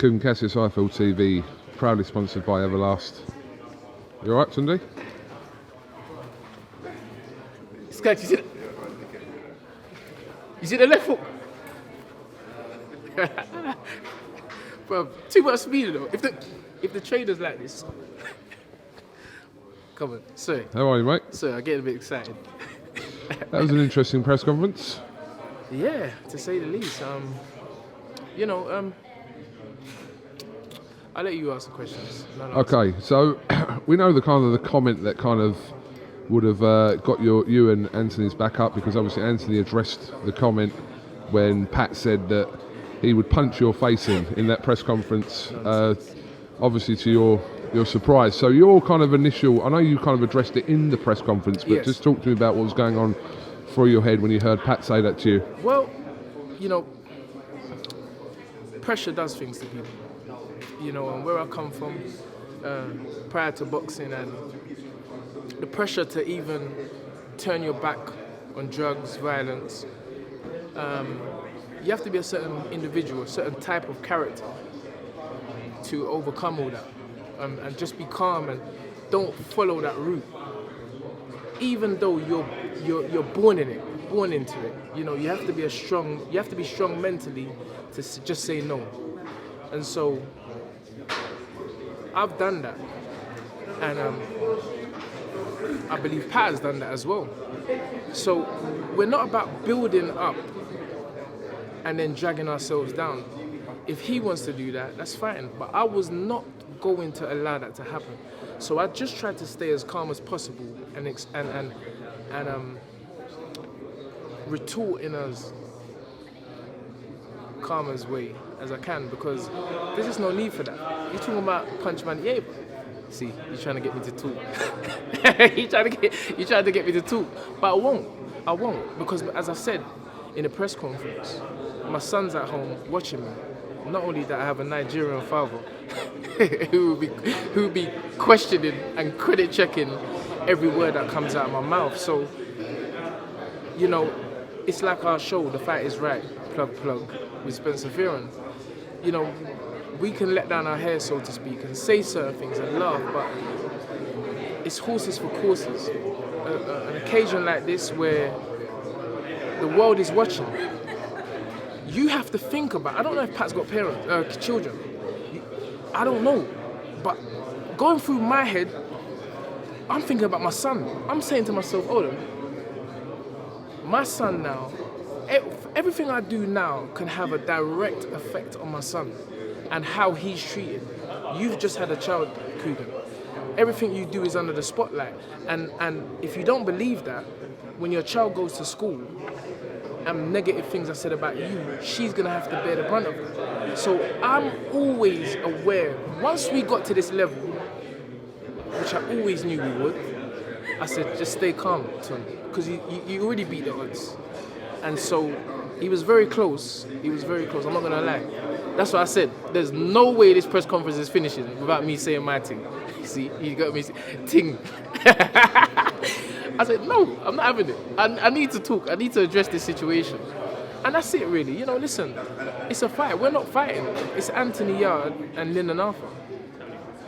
KUGAN CASSIUS IFL TV, proudly sponsored by Everlast. You alright, Tunde? Scott, you see the left hook? Bro, too much speed though. If the trader's like this. Come on, sorry. How are you, mate? Sorry, I get a bit excited. That was an interesting press conference. Yeah, to say the least. I'll let you ask the questions. Okay, so we know the kind of the comment that kind of would have got you and Anthony's back up, because obviously Anthony addressed the comment when Pat said that he would punch your face in that press conference, obviously to your surprise. So your kind of initial, I know you kind of addressed it in the press conference, but yes. Just talk to me about what was going on through your head when you heard Pat say that to you. Well, pressure does things to people. And where I come from, prior to boxing, and the pressure to even turn your back on drugs, violence, you have to be a certain individual, a certain type of character to overcome all that, and just be calm and don't follow that route. Even though you're born in it, born into it, you have to be strong mentally to just say no. And so I've done that, and I believe Pat has done that as well. So we're not about building up and then dragging ourselves down. If he wants to do that, that's fine, but I was not going to allow that to happen. So I just tried to stay as calm as possible and retort in as calm as way as I can, because there's just no need for that. You're talking about punch man, yeah. See, you're trying to get me to talk. you're trying to get me to talk, but I won't, because as I said in the press conference, my son's at home watching me. Not only that, I have a Nigerian father who will be questioning and credit checking every word that comes out of my mouth. So, it's like our show, The Fight Is Right, plug, with Spencer Fearon. We can let down our hair, so to speak, and say certain things and laugh, but it's horses for courses. An occasion like this where the world is watching, you have to think about, I don't know if Pat's got children, I don't know, but going through my head, I'm thinking about my son. I'm saying to myself, hold on, my son now, everything I do now can have a direct effect on my son and how he's treated. You've just had a child, KUGAN. Everything you do is under the spotlight. And if you don't believe that, when your child goes to school and negative things are said about you, she's gonna have to bear the brunt of it. So I'm always aware, once we got to this level, which I always knew we would, I said, just stay calm, Tony, because you already beat the odds. And so he was very close, I'm not gonna lie. That's what I said, there's no way this press conference is finishing without me saying my thing. See, he got me ting. I said, no, I'm not having it. I need to talk. I need to address this situation. And that's it, really. Listen, it's a fight. We're not fighting. It's Anthony Yard and Lyndon Arthur.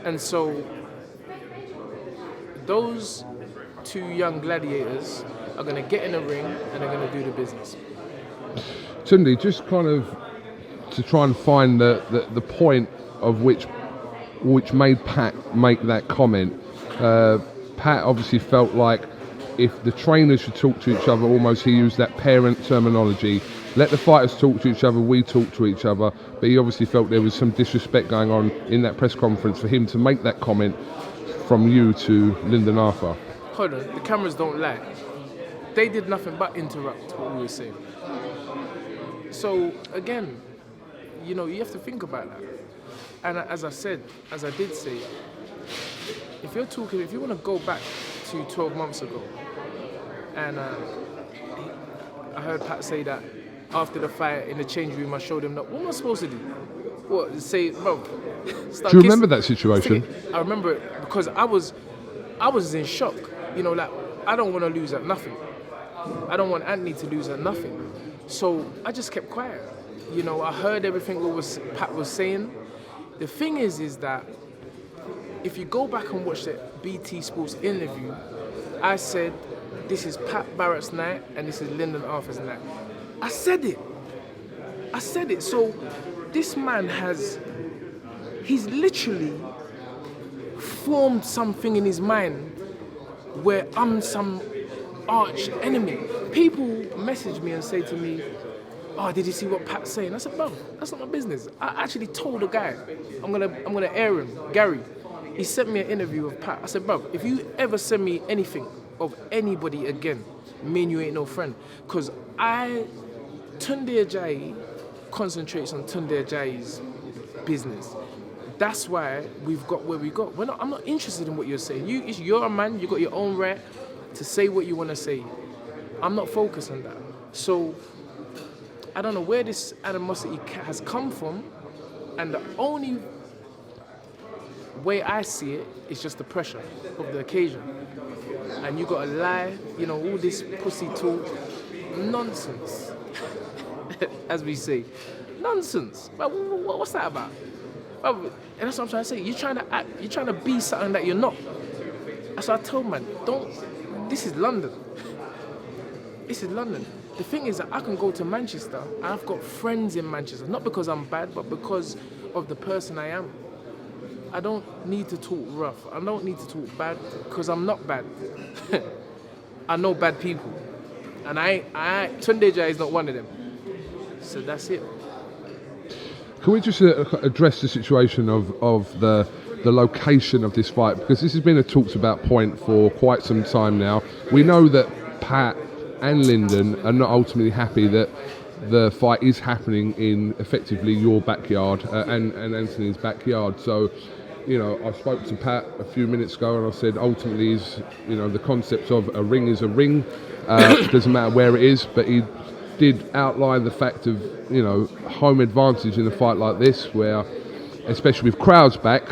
And so those two young gladiators are going to get in the ring and they're going to do the business. Tunde, just kind of to try and find the point of which made Pat make that comment. Pat obviously felt like if the trainers should talk to each other, almost he used that parent terminology, let the fighters talk to each other, we talk to each other, but he obviously felt there was some disrespect going on in that press conference for him to make that comment from you to Lyndon Arthur. Hold on, the cameras don't lie. They did nothing but interrupt what we were saying. So again, you have to think about that. And as I did say, if you want to go back to 12 months ago, and I heard Pat say that after the fight in the change room, I showed him that. What am I supposed to do? What, say, bro? Do you remember that situation? I remember it because I was in shock. Like, I don't want to lose at nothing. I don't want Anthony to lose at nothing. So I just kept quiet. I heard everything Pat was saying, The thing is that if you go back and watch the BT Sports interview, I said, this is Pat Barrett's night and this is Lyndon Arthur's night. I said it. So this man he's literally formed something in his mind where I'm some arch enemy. People message me and say to me, oh, did you see what Pat's saying? I said, bro, that's not my business. I actually told the guy, I'm gonna air him, Gary. He sent me an interview of Pat. I said, bro, if you ever send me anything of anybody again, me and you ain't no friend. Because Tunde Ajayi concentrates on Tunde Ajayi's business. That's why we've got where we got. I'm not interested in what you're saying. You're a man, you got your own right to say what you want to say. I'm not focused on that. So I don't know where this animosity has come from, and the only way I see it is just the pressure of the occasion. And you gotta lie, all this pussy talk, nonsense, as we say, nonsense. But what's that about? And that's what I'm trying to say. You're trying to be something that you're not. That's what I told man. This is London. This is London. The thing is that I can go to Manchester and I've got friends in Manchester, not because I'm bad, but because of the person I am. I don't need to talk rough. I don't need to talk bad because I'm not bad. I know bad people. And Tunde Ajayi is not one of them. So that's it. Can we just address the situation of the location of this fight? Because this has been a talked about point for quite some time now. We know that Pat and Lyndon are not ultimately happy that the fight is happening in effectively your backyard and Anthony's backyard. So, I spoke to Pat a few minutes ago and I said ultimately the concept of a ring is a ring. Doesn't matter where it is, but he did outline the fact of, home advantage in a fight like this, where, especially with crowds back,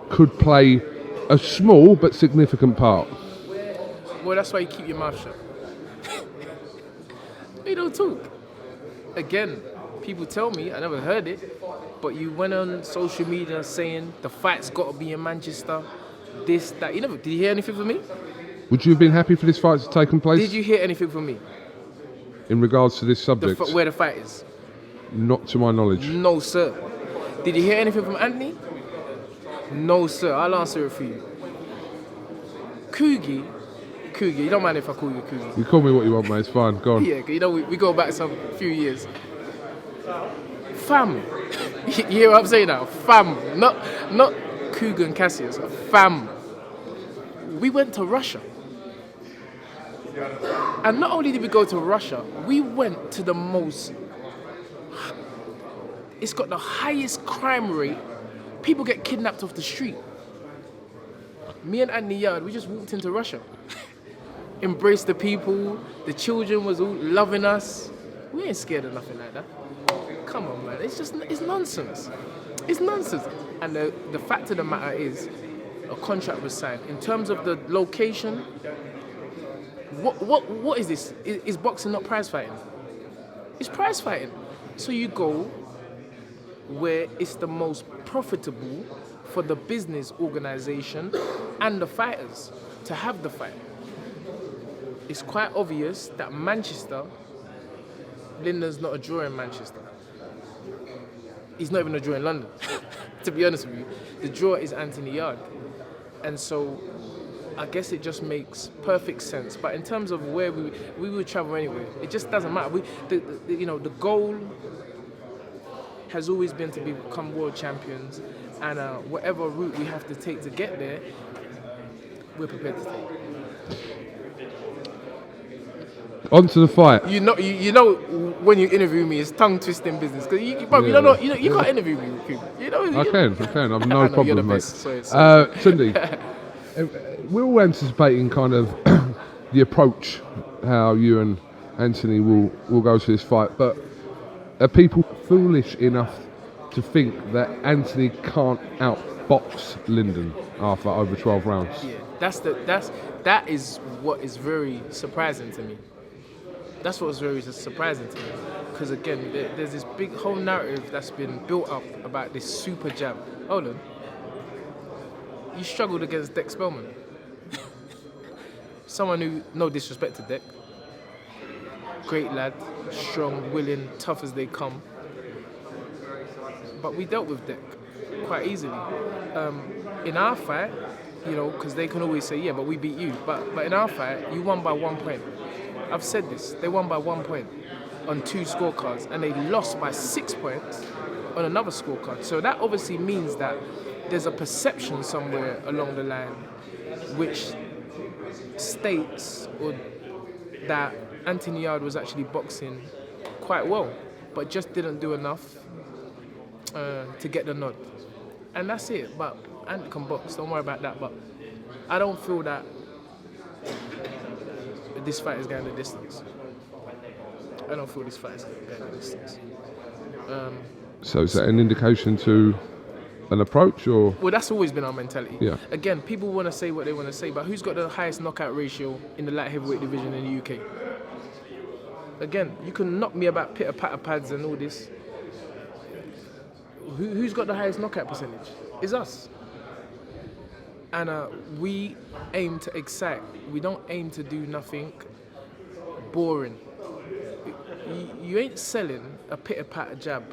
could play a small but significant part. Well, that's why you keep your mouth shut. You don't talk. Again, people tell me, I never heard it, but you went on social media saying the fight's got to be in Manchester, this, that. Did you hear anything from me? Would you have been happy for this fight to take place? Did you hear anything from me? In regards to this subject? Where the fight is? Not to my knowledge. No, sir. Did you hear anything from Anthony? No, sir. I'll answer it for you. Cougie, you don't mind if I call you Cougie? You call me what you want, mate. It's fine. Go on. Yeah, we go back some few years. Fam. You hear what I'm saying now? Fam. Not KUGAN CASSIUS. Fam. We went to Russia. And not only did we go to Russia, we went to the it's got the highest crime rate. People get kidnapped off the street. Me and Anthony Yard, we just walked into Russia. Embraced the people, the children was all loving us. We ain't scared of nothing like that. Come on, man, it's nonsense. It's nonsense. And the fact of the matter is, a contract was signed. In terms of the location, what is this? Is boxing not prize fighting? It's prize fighting. So you go where it's the most profitable for the business organization and the fighters to have the fight. It's quite obvious that Manchester, Lyndon's not a draw in Manchester. He's not even a draw in London, to be honest with you. The draw is Anthony Yard. And so I guess it just makes perfect sense. But in terms of where we would travel anyway, it just doesn't matter. The goal has always been to become world champions, and whatever route we have to take to get there, we're prepared to take. On to the fight. You know when you interview me, it's tongue twisting business because you can't interview me with people. I can. I've no problem, you're the mate. best. Tunde, we're all anticipating kind of the approach, how you and Anthony will go to this fight, but are people foolish enough to think that Anthony can't outbox Lyndon after over 12 rounds? Yeah, that is what is very surprising to me. That's what was very surprising to me. Because again, there's this big whole narrative that's been built up about this super jab. Hold on. You struggled against Deck Spellman. Someone who, no disrespect to Deck, great lad, strong, willing, tough as they come. But we dealt with Deck quite easily. In our fight, you know, because they can always say, yeah, but we beat you. But in our fight, you won by 1 point. I've said this, they won by 1 point on 2 scorecards, and they lost by 6 points on another scorecard. So that obviously means that there's a perception somewhere along the line which states or that Anthony Yard was actually boxing quite well, but just didn't do enough to get the nod. And that's it. But Ant can box, don't worry about that. But I don't feel that this fight is going the distance. I don't feel this fight is going the distance. So is that an indication to an approach, or? Well, that's always been our mentality. Yeah. Again, people want to say what they want to say, but who's got the highest knockout ratio in the light heavyweight division in the UK? Again, you can knock me about pitter patter pads and all this. Who's got the highest knockout percentage? It's us. And we aim to excite. We don't aim to do nothing boring. You ain't selling a pitter patter jab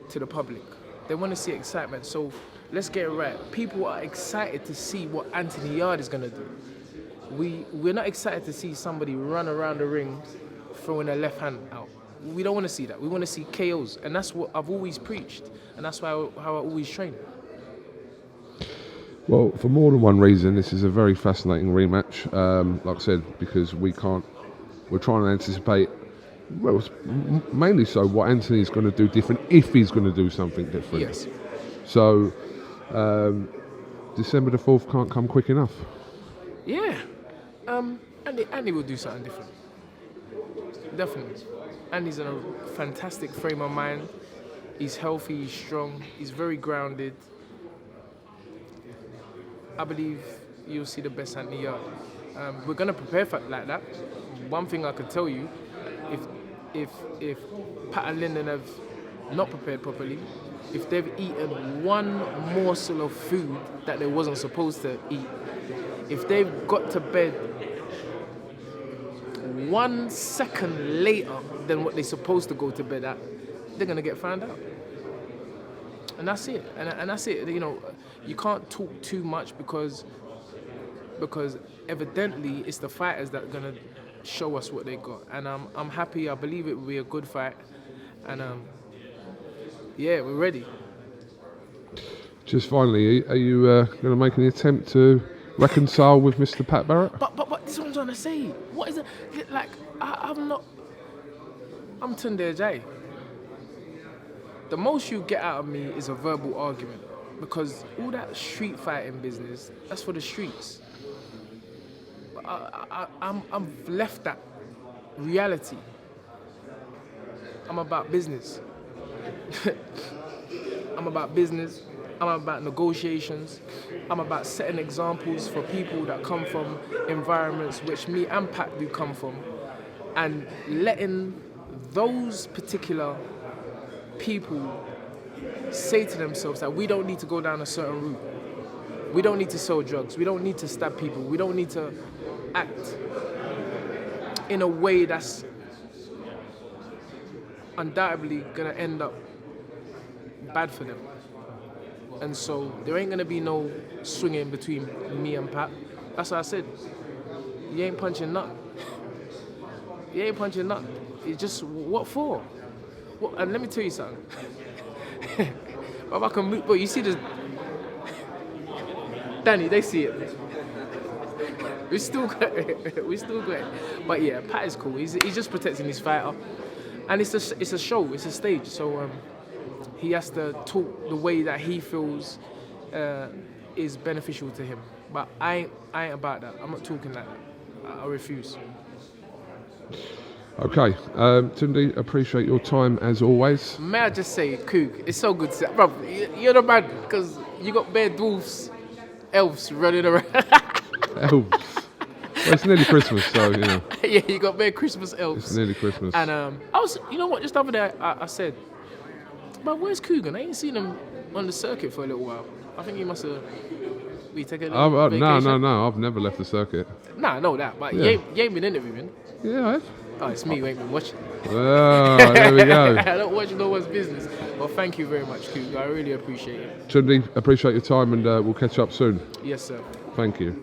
to the public. They want to see excitement. So let's get it right. People are excited to see what Anthony Yard is going to do. We're not excited to see somebody run around the ring throwing their left hand out. We don't want to see that. We want to see KOs. And that's what I've always preached. And that's how I always train. Well, for more than one reason, this is a very fascinating rematch. Like I said, because we're trying to anticipate, well, mainly so what Anthony's going to do different, if he's going to do something different. Yes. So, December the 4th can't come quick enough. Yeah. Andy will do something different. Definitely. Andy's in a fantastic frame of mind. He's healthy, he's strong, he's very grounded. I believe you'll see the best Anthony Yard. We're going to prepare for it like that. One thing I can tell you, if Pat and Lyndon have not prepared properly, if they've eaten one morsel of food that they wasn't supposed to eat, if they've got to bed 1 second later than what they're supposed to go to bed at, they're going to get found out. And that's it. And that's it. You know, you can't talk too much because evidently it's the fighters that are going to show us what they got. And I'm happy. I believe it will be a good fight. And yeah, we're ready. Just finally, are you going to make an attempt to reconcile with Mr. Pat Barrett? But this is what I'm trying to say. What is it? Like, I'm Tunde Ajayi. The most you get out of me is a verbal argument, because all that street fighting business, that's for the streets. I've left that reality. I'm about business. I'm about business. I'm about negotiations. I'm about setting examples for people that come from environments which me and Pat do come from, and letting those particular people say to themselves that we don't need to go down a certain route. We don't need to sell drugs. We don't need to stab people. We don't need to act in a way that's undoubtedly going to end up bad for them. And so there ain't going to be no swinging between me and Pat. That's what I said. You ain't punching nothing. You ain't punching nothing. It's just, what for? What? And let me tell you something. If I can move, but you see this, Danny, they see it. We still great. But yeah, Pat is cool. He's just protecting his fighter, and it's a show, it's a stage. So he has to talk the way that he feels is beneficial to him. But I ain't about that. I'm not talking like that. I refuse. Okay, Tunde, appreciate your time as always. May I just say, Coog, it's so good to see. Bro, you're the man, because you got bare dwarfs, elves running around. Elves. Well, it's nearly Christmas, so you know. Yeah, you got bare Christmas elves. It's nearly Christmas. And I was, you know what? Just the other day, I said, "But where's KUGAN? I ain't seen him on the circuit for a little while. I think he must have. We take a little vacation." No. I've never left the circuit. Nah, I know that, but Yeah. you ain't been interviewing. Yeah, I have. Oh, it's me who ain't been watching. Oh, there we go. I don't watch no one's business. Well, thank you very much, KUGAN. I really appreciate it. Tunde, appreciate your time, and we'll catch up soon. Yes, sir. Thank you.